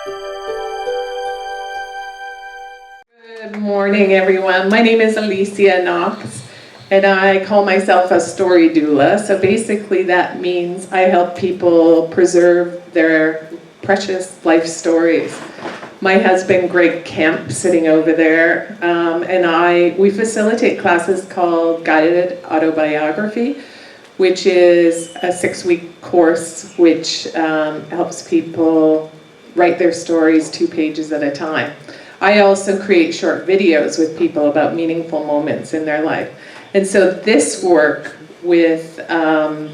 Good morning, everyone. My name is Alicia Knox, and I call myself a story doula. So basically that means I help people preserve their precious life stories. My husband, Greg Kemp, sitting over there, and we facilitate classes called Guided Autobiography, which is a 6-week course which helps people write their stories 2 pages at a time. I also create short videos with people about meaningful moments in their life. And so this work with To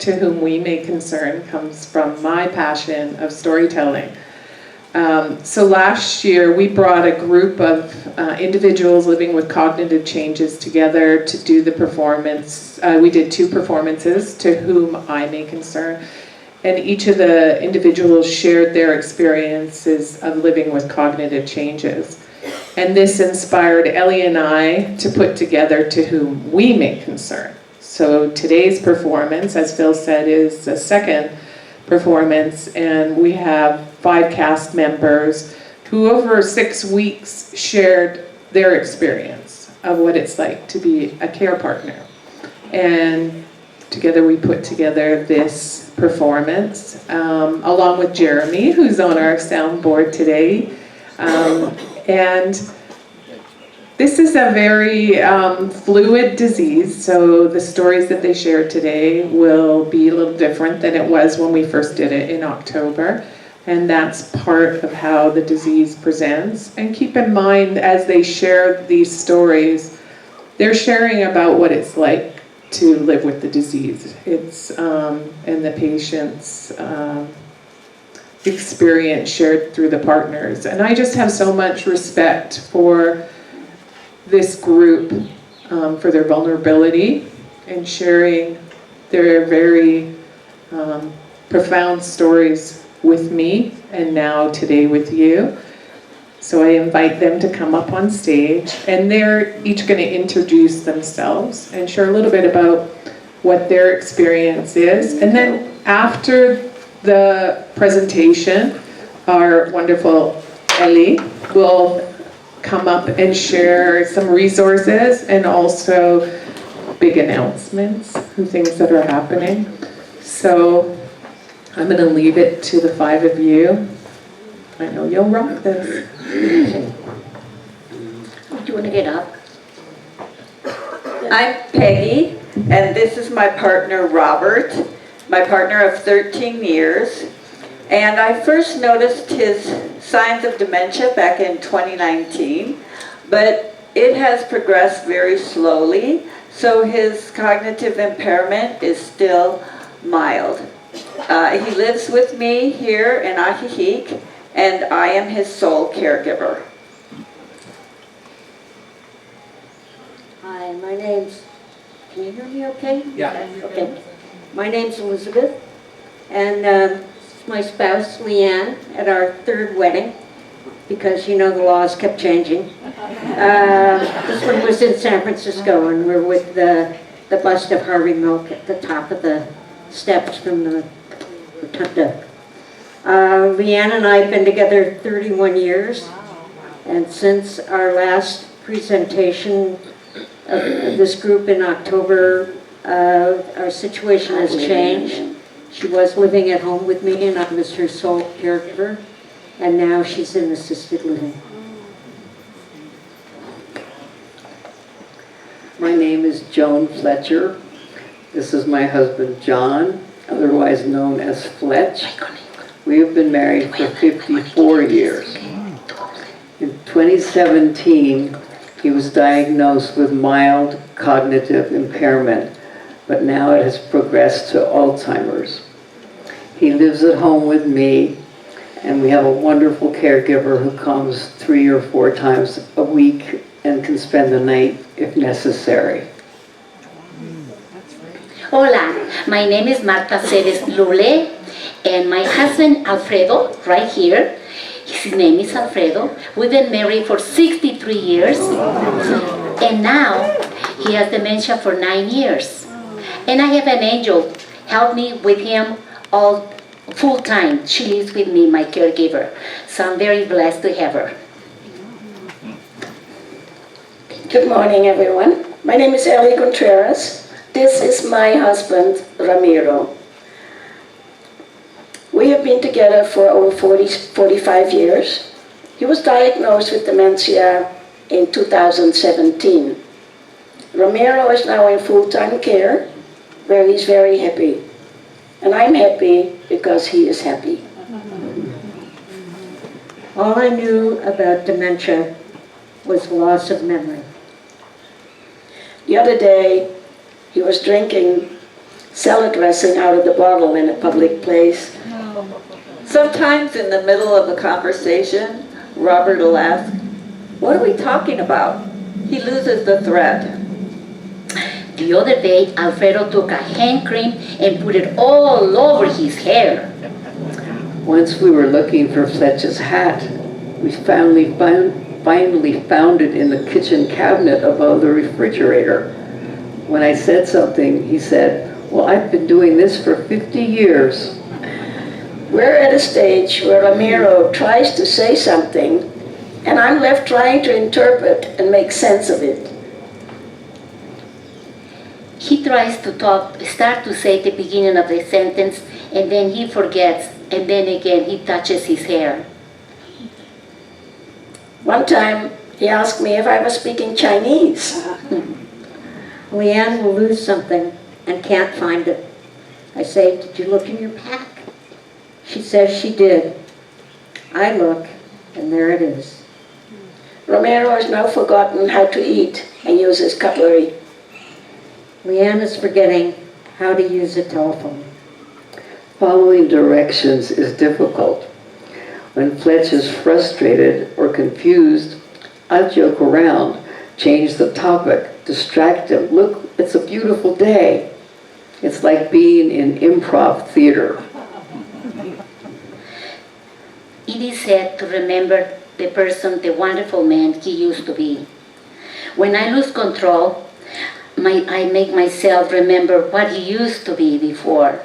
Whom We May Concern comes from my passion of storytelling. So last year we brought a group of individuals living with cognitive changes together to do the performance. We did 2 performances, To Whom I May Concern, and each of the individuals shared their experiences of living with cognitive changes. And this inspired Elly and I to put together To Whom We May Concern. So today's performance, as Phil said, is the second performance, and we have 5 cast members who over 6 weeks shared their experience of what it's like to be a care partner. And together we put together this performance, along with Jeremy, who's on our soundboard today. And this is a very fluid disease, so the stories that they shared today will be a little different than it was when we first did it in October. And that's part of how the disease presents. And keep in mind, as they share these stories, they're sharing about what it's like to live with the disease. It's and the patient's experience shared through the partners. And I just have so much respect for this group, for their vulnerability and sharing their very profound stories with me, and now today with you. So I invite them to come up on stage, and they're each going to introduce themselves and share a little bit about what their experience is. And then after the presentation, our wonderful Elly will come up and share some resources and also big announcements and things that are happening. So I'm going to leave it to the 5 of you. I know you'll rock this. Do you want to get up? I'm Peggy, and this is my partner Robert, my partner of 13 years. And I first noticed his signs of dementia back in 2019, but it has progressed very slowly, so his cognitive impairment is still mild. He lives with me here in Ajijic, and I am his sole caregiver. Hi, my name's, can you hear me okay? Yeah. Okay. My name's Elizabeth, and my spouse, Leanne, at our 3rd wedding, because you know the laws kept changing. This one was in San Francisco, and we're with the bust of Harvey Milk at the top of the steps from the rotunda. Leanne and I have been together 31 years, and since our last presentation of this group in October, our situation has changed. She was living at home with me, and I was her sole caregiver, and now she's in assisted living. My name is Joan Fletcher. This is my husband John, otherwise known as Fletch. We have been married for 54 years. In 2017, he was diagnosed with mild cognitive impairment, but now it has progressed to Alzheimer's. He lives at home with me, and we have a wonderful caregiver who comes 3 or 4 times a week and can spend the night if necessary. Hola, my name is Marta Ceres Lule, and my husband Alfredo, right here, his name is Alfredo. We've been married for 63 years, and now he has dementia for 9 years. And I have an angel help me with him all full time. She lives with me, my caregiver. So I'm very blessed to have her. Good morning, everyone. My name is Elly Contreras. This is my husband, Ramiro. We have been together for over 45 years. He was diagnosed with dementia in 2017. Ramiro is now in full-time care, where he's very happy. And I'm happy because he is happy. All I knew about dementia was loss of memory. The other day, he was drinking salad dressing out of the bottle in a public place. Sometimes in the middle of a conversation, Robert will ask, "What are we talking about?" He loses the thread. The other day, Alfredo took a hand cream and put it all over his hair. Once we were looking for Fletch's hat. We finally found it in the kitchen cabinet above the refrigerator. When I said something, he said, "Well, I've been doing this for 50 years. We're at a stage where Ramiro tries to say something, and I'm left trying to interpret and make sense of it. He tries to start to say the beginning of the sentence, and then he forgets, and then again he touches his hair. One time, he asked me if I was speaking Chinese. Leanne will lose something and can't find it. I say, "Did you look in your pack?" She says she did. I look, and there it is. Ramiro has now forgotten how to eat and use his cutlery. Leanne is forgetting how to use a telephone. Following directions is difficult. When Fletch is frustrated or confused, I joke around, change the topic, distract him. Look, it's a beautiful day. It's like being in improv theater. It is said to remember the person, the wonderful man he used to be. When I lose control, I make myself remember what he used to be before.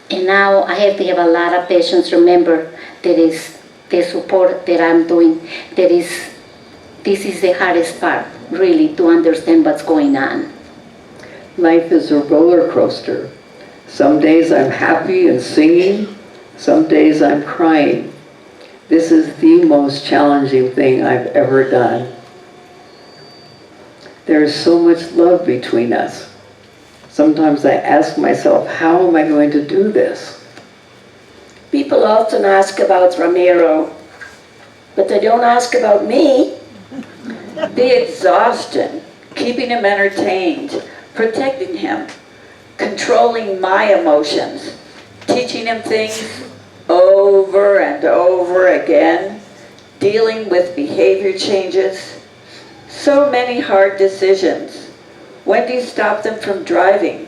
And now I have to have a lot of patience. Remember, there is the support that I'm doing. This is the hardest part, really, to understand what's going on. Life is a roller coaster. Some days I'm happy and singing. Some days I'm crying. This is the most challenging thing I've ever done. There is so much love between us. Sometimes I ask myself, how am I going to do this? People often ask about Ramiro, but they don't ask about me. The exhaustion, keeping him entertained, protecting him, controlling my emotions, teaching him things over and over again, dealing with behavior changes. So many hard decisions. When do you stop them from driving?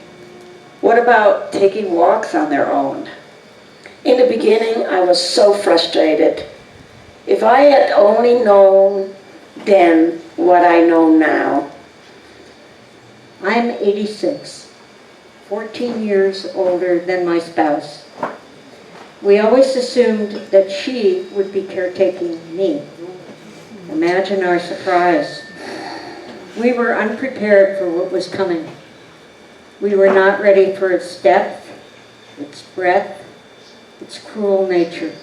What about taking walks on their own? In the beginning, I was so frustrated. If I had only known then what I know now. I'm 86, 14 years older than my spouse. We always assumed that she would be caretaking me. Imagine our surprise. We were unprepared for what was coming. We were not ready for its depth, its breadth, its cruel nature.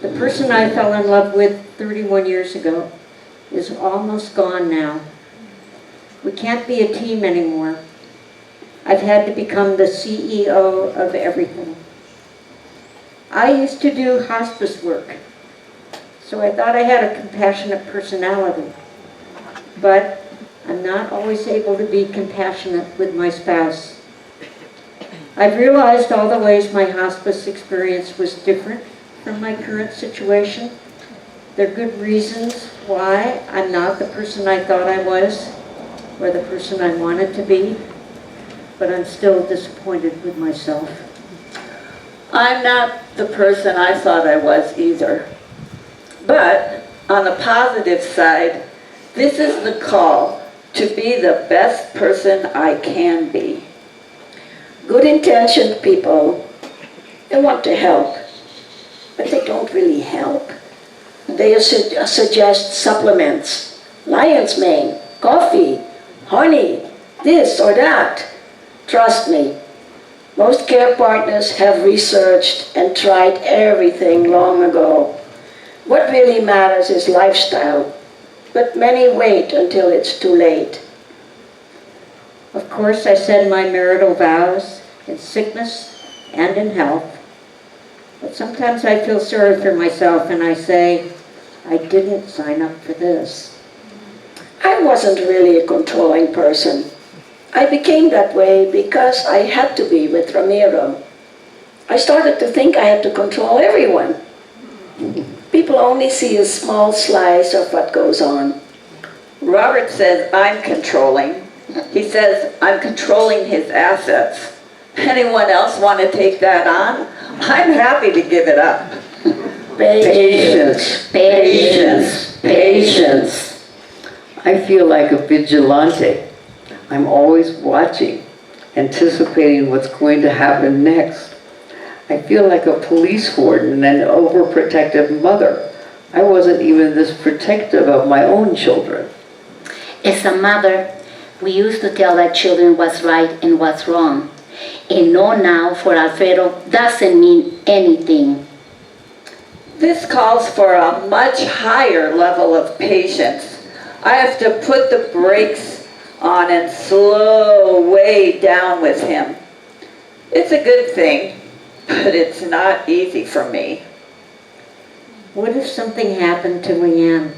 The person I fell in love with 31 years ago is almost gone now. We can't be a team anymore. I've had to become the CEO of everything. I used to do hospice work, so I thought I had a compassionate personality. But I'm not always able to be compassionate with my spouse. I've realized all the ways my hospice experience was different from my current situation. There are good reasons why I'm not the person I thought I was, or the person I wanted to be, but I'm still disappointed with myself. I'm not the person I thought I was either. But on the positive side, this is the call to be the best person I can be. Good-intentioned people They want to help, but they don't really help. They suggest supplements, lion's mane, coffee, honey, this or that. Trust me, most care partners have researched and tried everything long ago. What really matters is lifestyle, but many wait until it's too late. Of course, I said my marital vows in sickness and in health. But sometimes I feel sorry for myself and I say, I didn't sign up for this. I wasn't really a controlling person. I became that way because I had to be with Ramiro. I started to think I had to control everyone. People only see a small slice of what goes on. Robert says I'm controlling. He says I'm controlling his assets. Anyone else want to take that on? I'm happy to give it up. Patience, patience, patience. I feel like a vigilante. I'm always watching, anticipating what's going to happen next. I feel like a police warden and an overprotective mother. I wasn't even this protective of my own children. As a mother, we used to tell our children what's right and what's wrong. And no now for Alfredo doesn't mean anything. This calls for a much higher level of patience. I have to put the brakes on and slow way down with him. It's a good thing, but it's not easy for me. What if something happened to Leanne?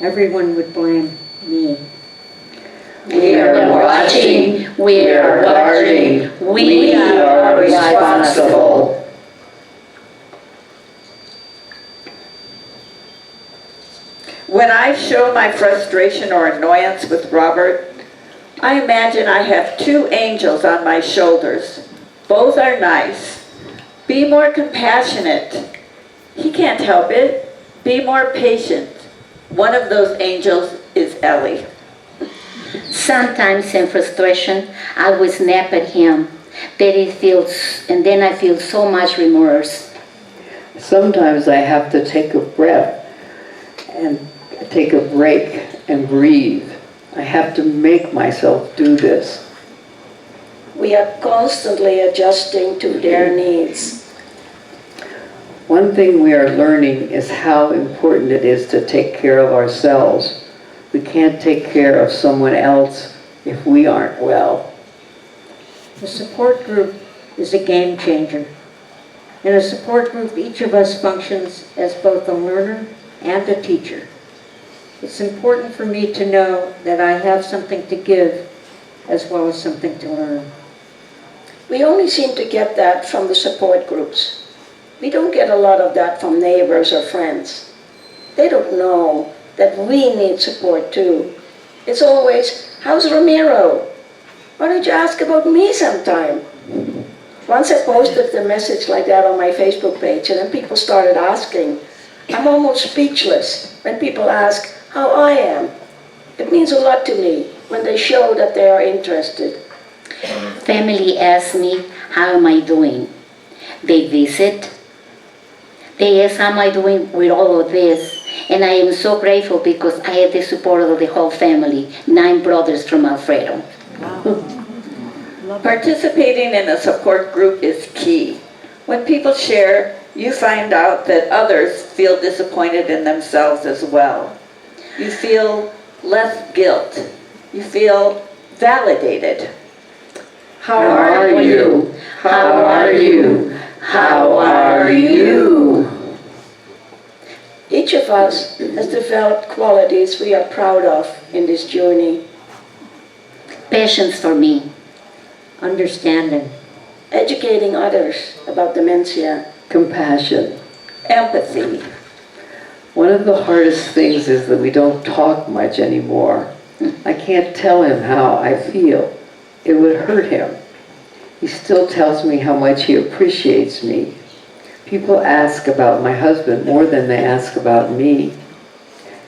Everyone would blame me. We are watching, we are guarding, we are responsible. When I show my frustration or annoyance with Robert, I imagine I have two angels on my shoulders. Both are nice. Be more compassionate. He can't help it. Be more patient. One of those angels is Elly. Sometimes in frustration, I would snap at him. Then I feel so much remorse. Sometimes I have to take a breath and take a break and breathe. I have to make myself do this. We are constantly adjusting to their needs. One thing we are learning is how important it is to take care of ourselves. We can't take care of someone else if we aren't well. The support group is a game changer. In a support group, each of us functions as both a learner and a teacher. It's important for me to know that I have something to give as well as something to learn. We only seem to get that from the support groups. We don't get a lot of that from neighbors or friends. They don't know that we need support too. It's always, how's Ramiro? Why don't you ask about me sometime? Once I posted a message like that on my Facebook page, and then people started asking. I'm almost speechless when people ask how I am. It means a lot to me when they show that they are interested. Family asks me, how am I doing? They visit. They ask, how am I doing with all of this? And I am so grateful because I have the support of the whole family, 9 brothers from Alfredo. Participating in a support group is key. When people share, you find out that others feel disappointed in themselves as well. You feel less guilt. You feel validated. How are you? How are you? How are you? Each of us has developed qualities we are proud of in this journey. Patience for me. Understanding. Educating others about dementia. Compassion. Empathy. One of the hardest things is that we don't talk much anymore. I can't tell him how I feel. It would hurt him. He still tells me how much he appreciates me. People ask about my husband more than they ask about me.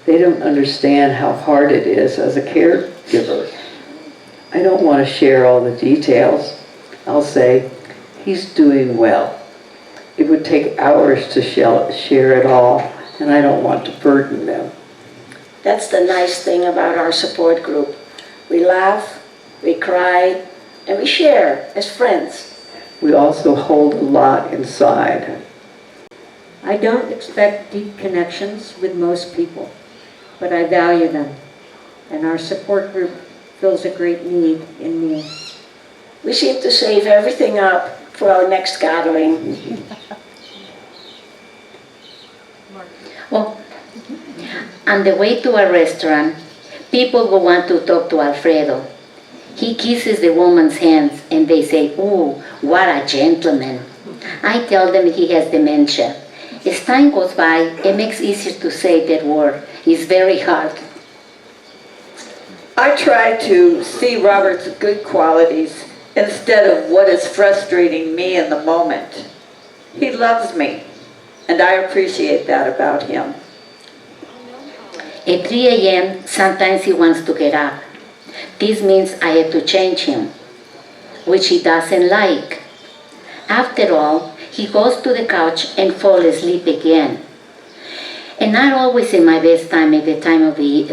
They don't understand how hard it is as a caregiver. I don't want to share all the details. I'll say, he's doing well. It would take hours to share it all, and I don't want to burden them. That's the nice thing about our support group. We laugh, we cry, and we share as friends. We also hold a lot inside. I don't expect deep connections with most people, but I value them, and our support group fills a great need in me. We seem to save everything up for our next gathering. Well, on the way to a restaurant, people will want to talk to Alfredo. He kisses the woman's hands and they say, "Ooh, what a gentleman." I tell them he has dementia. As time goes by, it makes it easier to say that word. It's very hard. I try to see Robert's good qualities instead of what is frustrating me in the moment. He loves me, and I appreciate that about him. At 3 a.m., sometimes he wants to get up. This means I have to change him, which he doesn't like. After all, he goes to the couch and falls asleep again. And not always in my best time at the time of the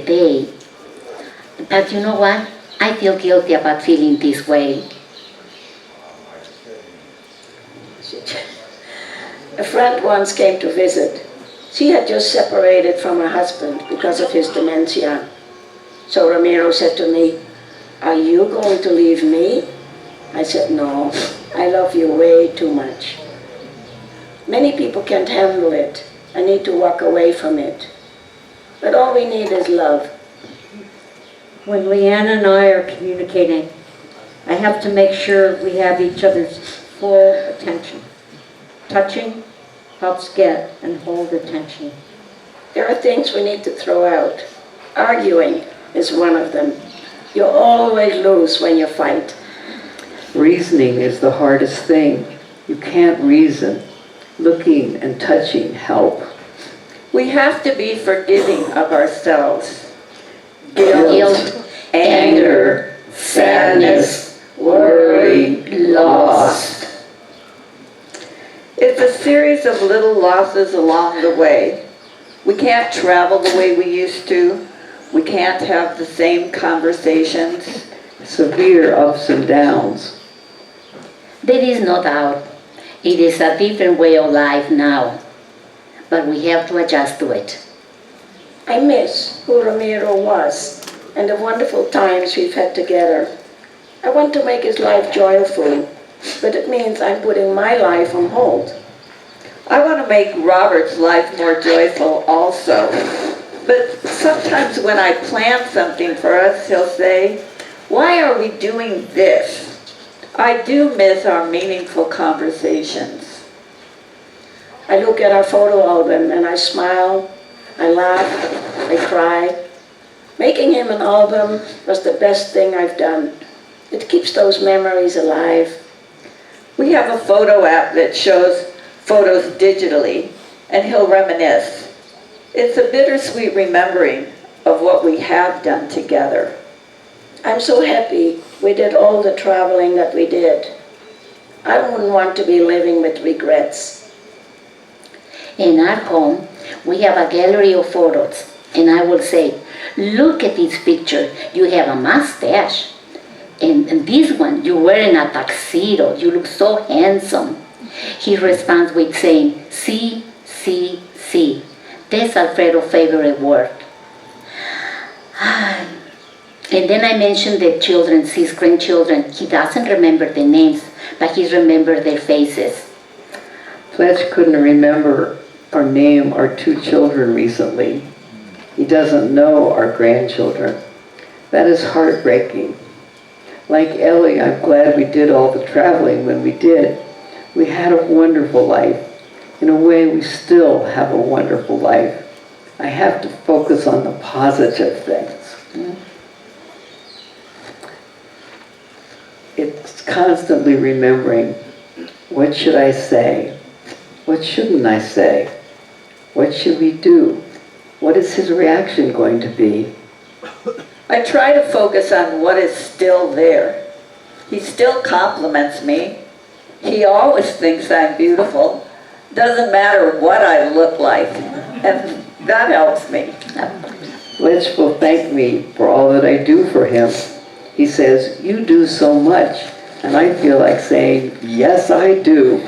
day. But you know what? I feel guilty about feeling this way. A friend once came to visit. She had just separated from her husband because of his dementia. So Ramiro said to me, "Are you going to leave me?" I said, "No, I love you way too much." Many people can't handle it and need to walk away from it. But all we need is love. When Leanne and I are communicating, I have to make sure we have each other's full attention. Touching helps get and hold attention. There are things we need to throw out. Arguing is one of them. You always lose when you fight. Reasoning is the hardest thing. You can't reason. Looking and touching help. We have to be forgiving of ourselves. Guilt, anger, sadness, worry, loss. It's a series of little losses along the way. We can't travel the way we used to. We can't have the same conversations. Severe ups and downs. There is no doubt. It is a different way of life now. But we have to adjust to it. I miss who Ramiro was and the wonderful times we've had together. I want to make his life joyful, but it means I'm putting my life on hold. I want to make Robert's life more joyful also. But sometimes when I plan something for us, he'll say, "Why are we doing this?" I do miss our meaningful conversations. I look at our photo album and I smile, I laugh, I cry. Making him an album was the best thing I've done. It keeps those memories alive. We have a photo app that shows photos digitally, and he'll reminisce. It's a bittersweet remembering of what we have done together. I'm so happy we did all the traveling that we did. I wouldn't want to be living with regrets. In our home, we have a gallery of photos, and I will say, "Look at this picture, you have a mustache. And this one, you're wearing a tuxedo, you look so handsome." He responds with saying, "See, see, see." That's Alfredo's favorite word. And then I mentioned the children, his grandchildren. He doesn't remember the names, but he remembers their faces. Fletch couldn't remember or name our 2 children recently. He doesn't know our grandchildren. That is heartbreaking. Like Elly, I'm glad we did all the traveling when we did. We had a wonderful life. In a way, we still have a wonderful life. I have to focus on the positive things. It's constantly remembering, what should I say? What shouldn't I say? What should we do? What is his reaction going to be? I try to focus on what is still there. He still compliments me. He always thinks I'm beautiful. Doesn't matter what I look like. And that helps me. Fletch will thank me for all that I do for him. He says, "You do so much." And I feel like saying, "Yes, I do."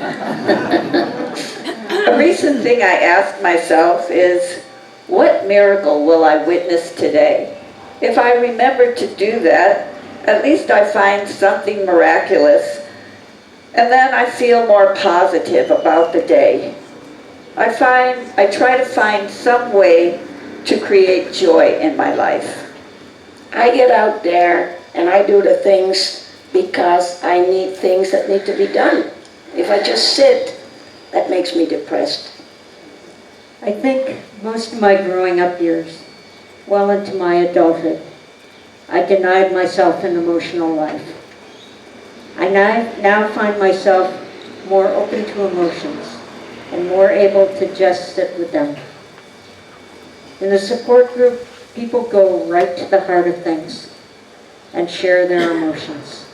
A recent thing I asked myself is, what miracle will I witness today? If I remember to do that, at least I find something miraculous, and then I feel more positive about the day. I try to find some way to create joy in my life. I get out there and I do the things because I need things that need to be done. If I just sit, that makes me depressed. I think most of my growing up years, well into my adulthood, I denied myself an emotional life. I now find myself more open to emotions and more able to just sit with them. In the support group, people go right to the heart of things and share their emotions.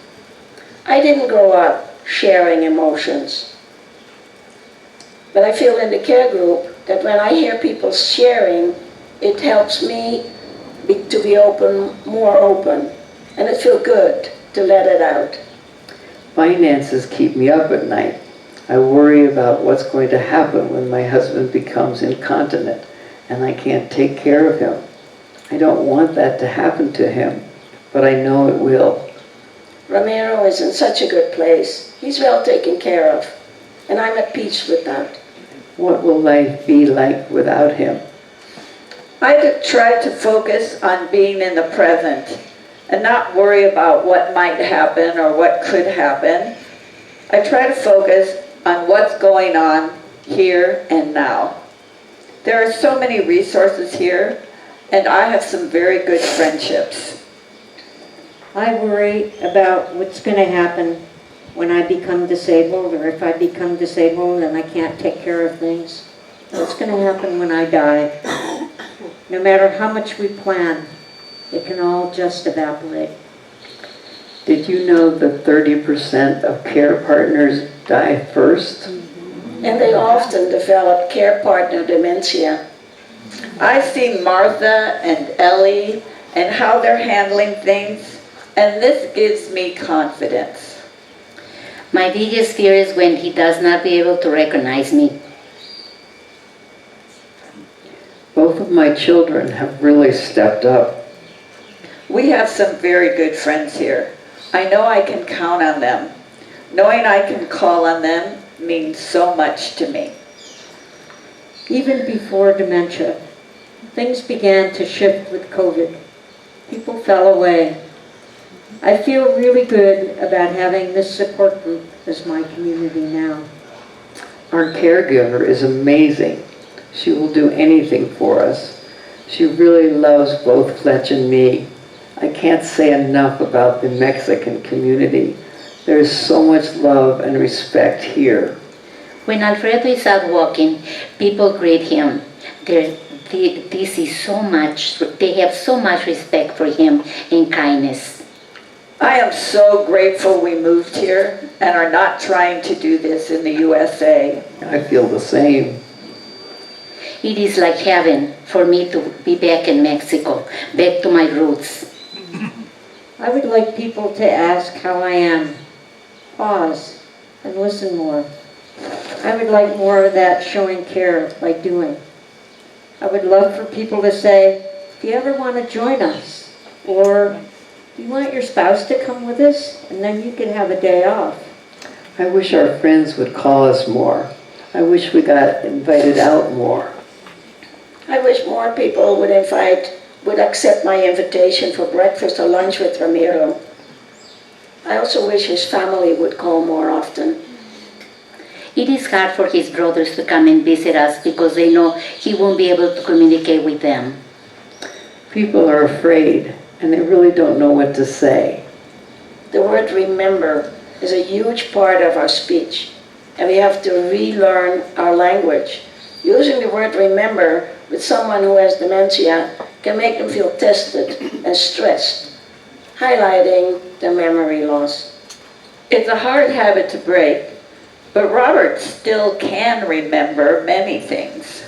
I didn't grow up sharing emotions. But I feel in the care group that when I hear people sharing, it helps me to be more open. And it feels good to let it out. Finances keep me up at night. I worry about what's going to happen when my husband becomes incontinent and I can't take care of him. I don't want that to happen to him, but I know it will. Ramiro is in such a good place. He's well taken care of. And I'm at peace with that. What will life be like without him? I try to focus on being in the present and not worry about what might happen or what could happen. I try to focus on what's going on here and now. There are so many resources here, and I have some very good friendships. I worry about what's going to happen when I become disabled, or if I become disabled and I can't take care of things. What's going to happen when I die? No matter how much we plan, it can all just evaporate. Did you know that 30% of care partners die first? And they often develop care partner dementia. I see Martha and Elly and how they're handling things, and this gives me confidence. My biggest fear is when he does not be able to recognize me. Both of my children have really stepped up. We have some very good friends here. I know I can count on them. Knowing I can call on them means so much to me. Even before dementia, things began to shift with COVID. People fell away. I feel really good about having this support group as my community now. Our caregiver is amazing. She will do anything for us. She really loves both Fletch and me. I can't say enough about the Mexican community. There is so much love and respect here. When Alfredo is out walking, people greet him. This is so much, they have so much respect for him and kindness. I am so grateful we moved here and are not trying to do this in the USA. I feel the same. It is like heaven for me to be back in Mexico, back to my roots. I would like people to ask how I am, pause, and listen more. I would like more of that showing care by doing. I would love for people to say, do you ever want to join us? Or, do you want your spouse to come with us? And then you can have a day off. I wish our friends would call us more. I wish we got invited out more. I wish more people would accept my invitation for breakfast or lunch with Ramiro. I also wish his family would call more often. It is hard for his brothers to come and visit us because they know he won't be able to communicate with them. People are afraid, and they really don't know what to say. The word remember is a huge part of our speech, and we have to relearn our language. Using the word remember with someone who has dementia can make them feel tested and stressed, highlighting their memory loss. It's a hard habit to break, But Robert still can remember many things.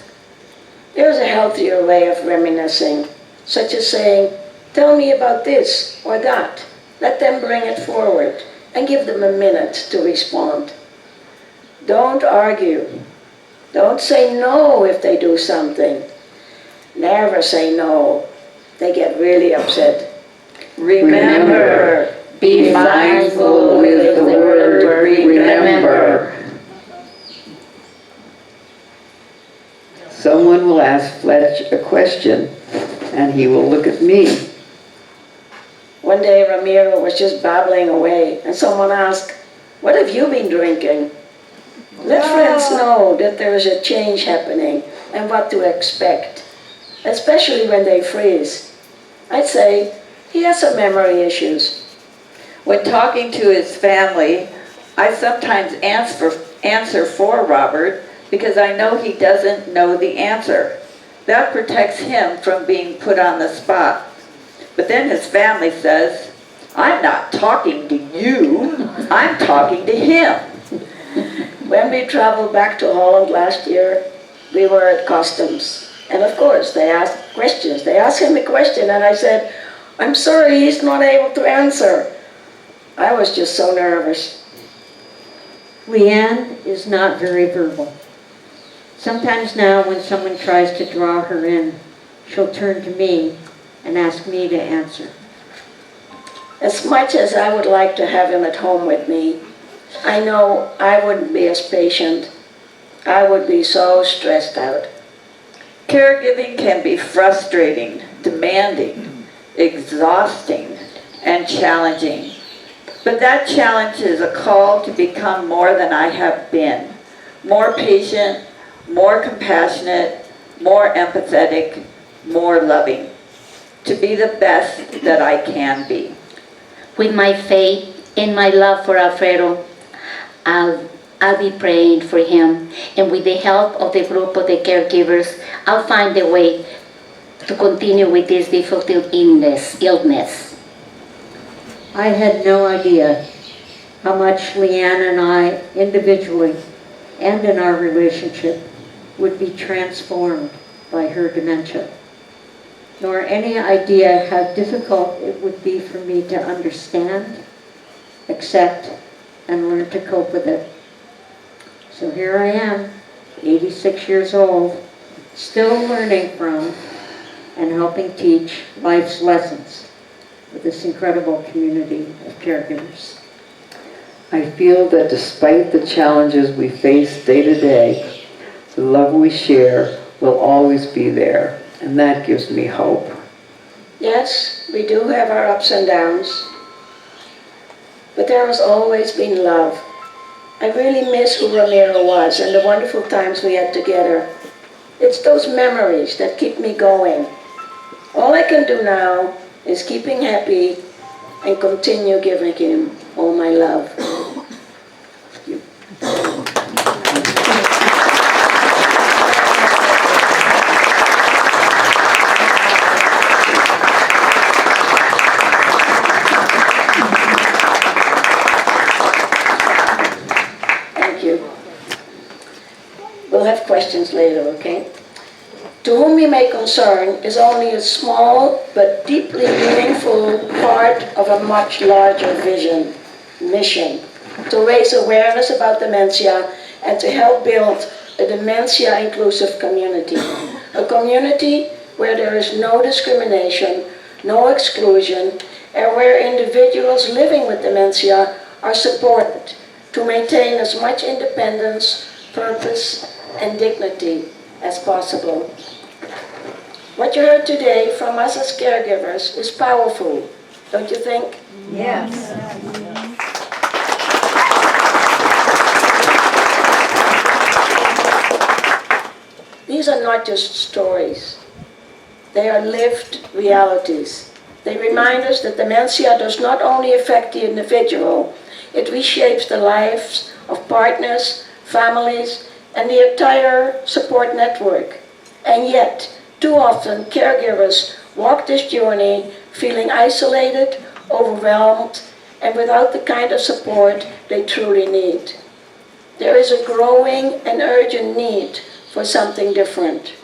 There's a healthier way of reminiscing, such as saying, tell me about this or that. Let them bring it forward and give them a minute to respond. Don't argue. Don't say no if they do something. Never say no. They get really upset. Remember, be mindful with the word remember. Someone will ask Fletch a question, and he will look at me. One day Ramiro was just babbling away, and someone asked, what have you been drinking? Let friends know that there is a change happening and what to expect, especially when they freeze. I'd say he has some memory issues. When talking to his family, I sometimes answer for Robert because I know he doesn't know the answer. That protects him from being put on the spot. But then his family says, I'm not talking to you, I'm talking to him. When we traveled back to Holland last year, we were at customs. And of course, they asked questions. They asked him a question, and I said, I'm sorry, he's not able to answer. I was just so nervous. Leanne is not very verbal. Sometimes now when someone tries to draw her in, she'll turn to me and ask me to answer. As much as I would like to have him at home with me, I know I wouldn't be as patient. I would be so stressed out. Caregiving can be frustrating, demanding, exhausting, and challenging. But that challenge is a call to become more than I have been. More patient, more compassionate, more empathetic, more loving. To be the best that I can be. With my faith and my love for Alfredo, I'll be praying for him. And with the help of the group of the caregivers, I'll find a way to continue with this difficult illness. I had no idea how much Leanne and I, individually and in our relationship, would be transformed by her dementia, nor any idea how difficult it would be for me to understand, accept, and learn to cope with it. So here I am, 86 years old, still learning from and helping teach life's lessons with this incredible community of caregivers. I feel that despite the challenges we face day to day, the love we share will always be there, and that gives me hope. Yes, we do have our ups and downs, but there has always been love. I really miss who Ramiro was and the wonderful times we had together. It's those memories that keep me going. All I can do now is keep him happy and continue giving him all my love. Thank you. We'll have questions later, okay? To whom you may concern is only a small but deeply meaningful part of a much larger mission, to raise awareness about dementia and to help build a Dementia Inclusive Community, a community where there is no discrimination, no exclusion, and where individuals living with dementia are supported to maintain as much independence, purpose, and dignity as possible. What you heard today from us as caregivers is powerful, don't you think? Yes. These are not just stories. They are lived realities. They remind us that dementia does not only affect the individual, it reshapes the lives of partners, families, and the entire support network. And yet, too often, caregivers walk this journey feeling isolated, overwhelmed, and without the kind of support they truly need. there is a growing and urgent need for something different.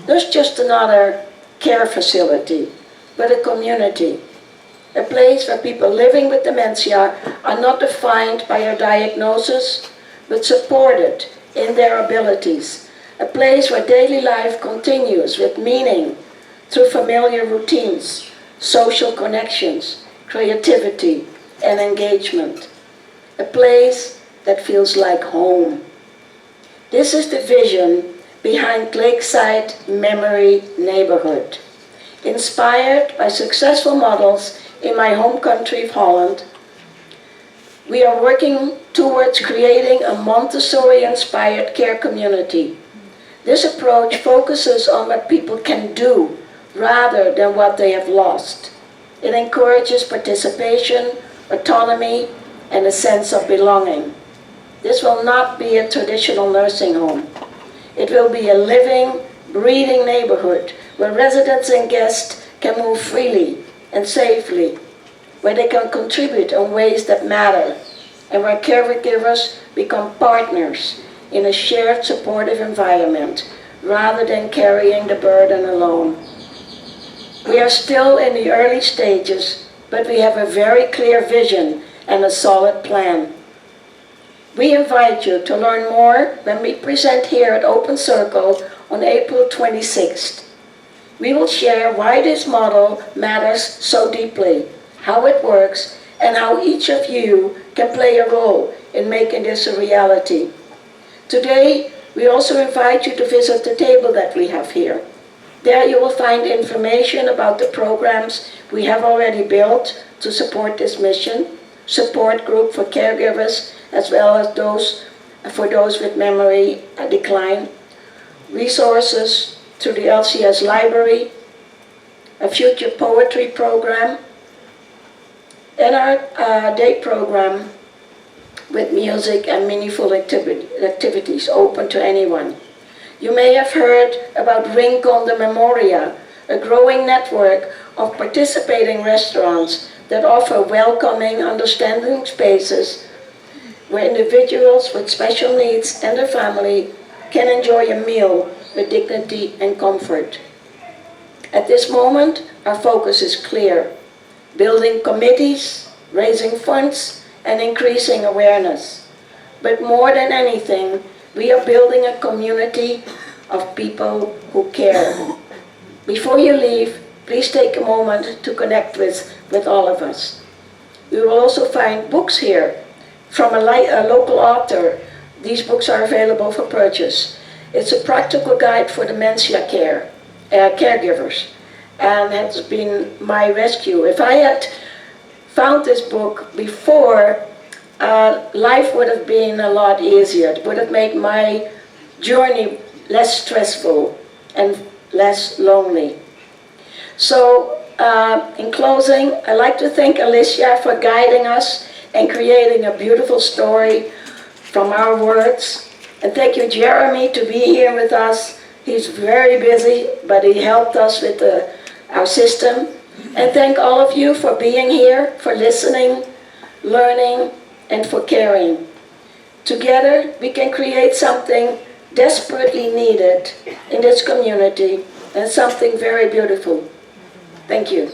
Not just another care facility, but a community. A place where people living with dementia are not defined by a diagnosis, but supported in their abilities. A place where daily life continues with meaning through familiar routines, social connections, creativity, and engagement. A place that feels like home. This is the vision behind Lakeside Memory Neighborhood. Inspired by successful models in my home country of Holland, we are working towards creating a Montessori-inspired care community. This approach focuses on what people can do rather than what they have lost. It encourages participation, autonomy, and a sense of belonging. This will not be a traditional nursing home. It will be a living, breathing neighborhood where residents and guests can move freely and safely, where they can contribute in ways that matter, and where caregivers become partners in a shared supportive environment rather than carrying the burden alone. We are still in the early stages, but we have a very clear vision and a solid plan. We invite you to learn more when we present here at Open Circle on April 26th. We will share why this model matters so deeply, how it works, and how each of you can play a role in making this a reality. Today, we also invite you to visit the table that we have here. There you will find information about the programs we have already built to support this mission, support group for caregivers, as well as for those with memory decline, resources through the LCS library, a future poetry program, and our day program with music and meaningful activities open to anyone. You may have heard about Rincon de Memoria, a growing network of participating restaurants that offer welcoming, understanding spaces where individuals with special needs and their family can enjoy a meal with dignity and comfort. At this moment, our focus is clear: building committees, raising funds, and increasing awareness. But more than anything, we are building a community of people who care. Before you leave, please take a moment to connect with all of us. You will also find books here from a local author. These books are available for purchase. It's a practical guide for dementia caregivers, and has been my rescue. If I had found this book before, life would have been a lot easier. It would have made my journey less stressful and less lonely. So, in closing, I'd like to thank Alicia for guiding us and creating a beautiful story from our words. And thank you, Jeremy, to be here with us. He's very busy, but he helped us with our system. And thank all of you for being here, for listening, learning, and for caring. Together, we can create something desperately needed in this community, and something very beautiful. Thank you.